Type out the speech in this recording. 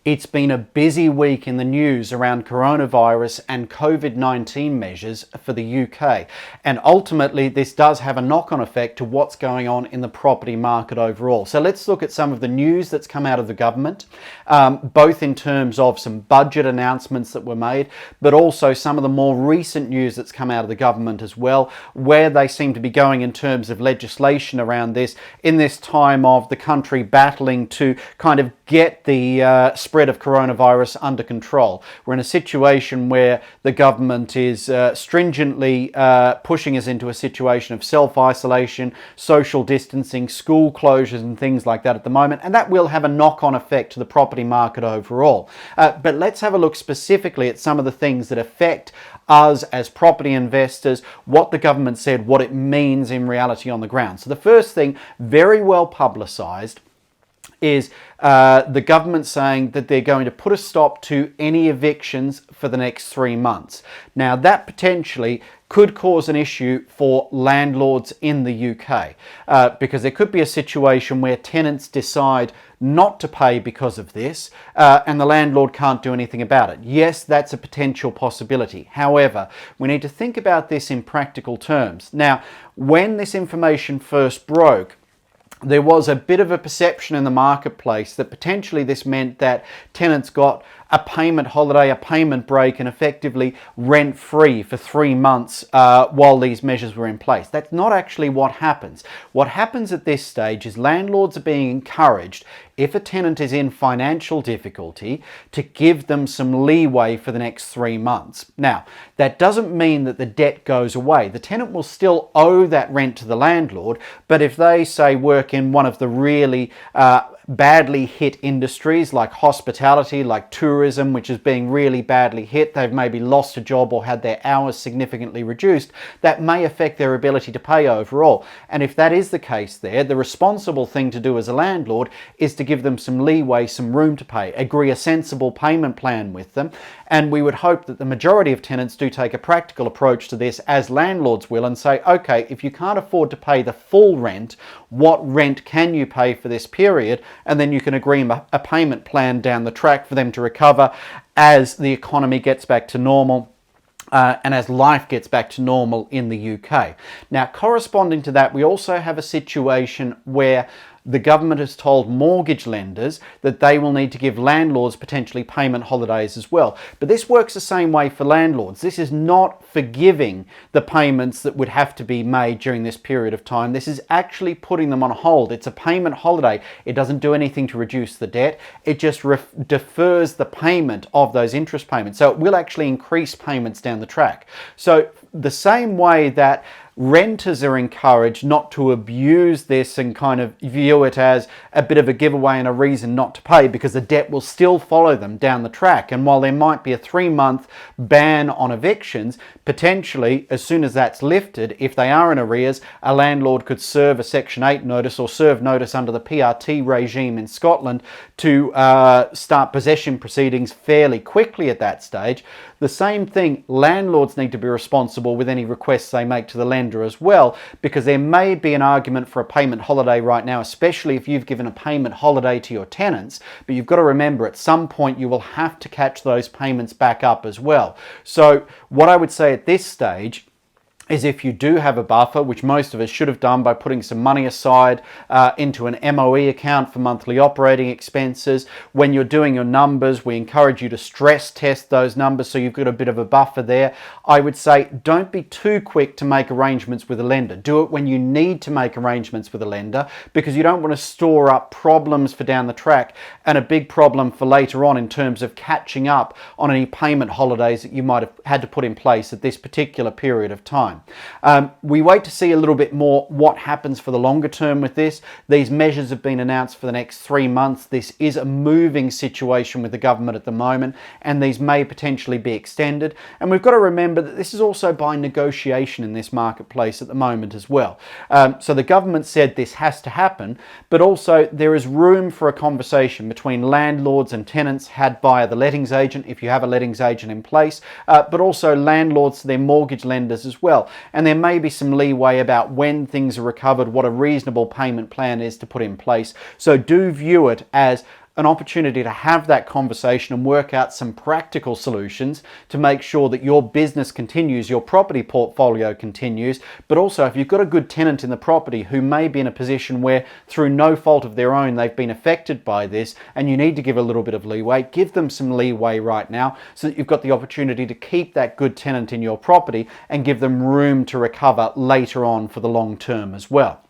It's been a busy week in the news around coronavirus and COVID-19 measures for the UK. And ultimately, this does have a knock-on effect to what's going on in the property market overall. So let's look at some of the news that's come out of the government, both in terms of some budget announcements that were made, but also some of the more recent news that's come out of the government as well, where they seem to be going in terms of legislation around this in this time of the country battling to kind of get the spread of coronavirus under control. We're in a situation where the government is stringently pushing us into a situation of self-isolation, social distancing, school closures and things like that at the moment, and that will have a knock-on effect to the property market overall. But let's have a look specifically at some of the things that affect us as property investors, what the government said, what it means in reality on the ground. So the first thing, very well publicised, is the government saying that they're going to put a stop to any evictions for the next 3 months. Now, that potentially could cause an issue for landlords in the UK because there could be a situation where tenants decide not to pay because of this and the landlord can't do anything about it. Yes, that's a potential possibility. However, we need to think about this in practical terms. Now, when this information first broke, there was a bit of a perception in the marketplace that potentially this meant that tenants got a payment holiday, a payment break, and effectively rent-free for 3 months while these measures were in place. That's not actually what happens. What happens at this stage is landlords are being encouraged, if a tenant is in financial difficulty, to give them some leeway for the next 3 months. Now, that doesn't mean that the debt goes away. The tenant will still owe that rent to the landlord, but if they, say, work in one of the really badly hit industries like hospitality, like tourism, which is being really badly hit, they've maybe lost a job or had their hours significantly reduced, that may affect their ability to pay overall. And if that is the case there, the responsible thing to do as a landlord is to give them some leeway, some room to pay, agree a sensible payment plan with them. And we would hope that the majority of tenants do take a practical approach to this, as landlords will, and say, okay, if you can't afford to pay the full rent, what rent can you pay for this period? And then you can agree a payment plan down the track for them to recover as the economy gets back to normal and as life gets back to normal in the UK. Now, corresponding to that, we also have a situation where the government has told mortgage lenders that they will need to give landlords potentially payment holidays as well. But this works the same way for landlords. This is not forgiving the payments that would have to be made during this period of time. This is actually putting them on hold. It's a payment holiday. It doesn't do anything to reduce the debt. It just defers the payment of those interest payments. So it will actually increase payments down the track. So the same way that renters are encouraged not to abuse this and kind of view it as a bit of a giveaway and a reason not to pay, because the debt will still follow them down the track. And while there might be a 3-month ban on evictions, potentially as soon as that's lifted, if they are in arrears, a landlord could serve a Section 8 notice or serve notice under the PRT regime in Scotland to start possession proceedings fairly quickly at that stage. The same thing, landlords need to be responsible with any requests they make to the lender as well, because there may be an argument for a payment holiday right now, especially if you've given a payment holiday to your tenants, but you've got to remember at some point you will have to catch those payments back up as well. So what I would say at this stage is, if you do have a buffer, which most of us should have done by putting some money aside into an MOE account for monthly operating expenses, when you're doing your numbers, we encourage you to stress test those numbers so you've got a bit of a buffer there. I would say don't be too quick to make arrangements with a lender. Do it when you need to make arrangements with a lender, because you don't want to store up problems for down the track and a big problem for later on in terms of catching up on any payment holidays that you might have had to put in place at this particular period of time. We wait to see a little bit more what happens for the longer term with this. These measures have been announced for the next 3 months. This is a moving situation with the government at the moment, and these may potentially be extended. And we've got to remember that this is also by negotiation in this marketplace at the moment as well. So the government said this has to happen, but also there is room for a conversation between landlords and tenants had via the lettings agent, if you have a lettings agent in place, but also landlords to their mortgage lenders as well. And there may be some leeway about when things are recovered, what a reasonable payment plan is to put in place. So do view it as an opportunity to have that conversation and work out some practical solutions to make sure that your business continues, your property portfolio continues, but also if you've got a good tenant in the property who may be in a position where through no fault of their own they've been affected by this and you need to give a little bit of leeway, give them some leeway right now so that you've got the opportunity to keep that good tenant in your property and give them room to recover later on for the long term as well.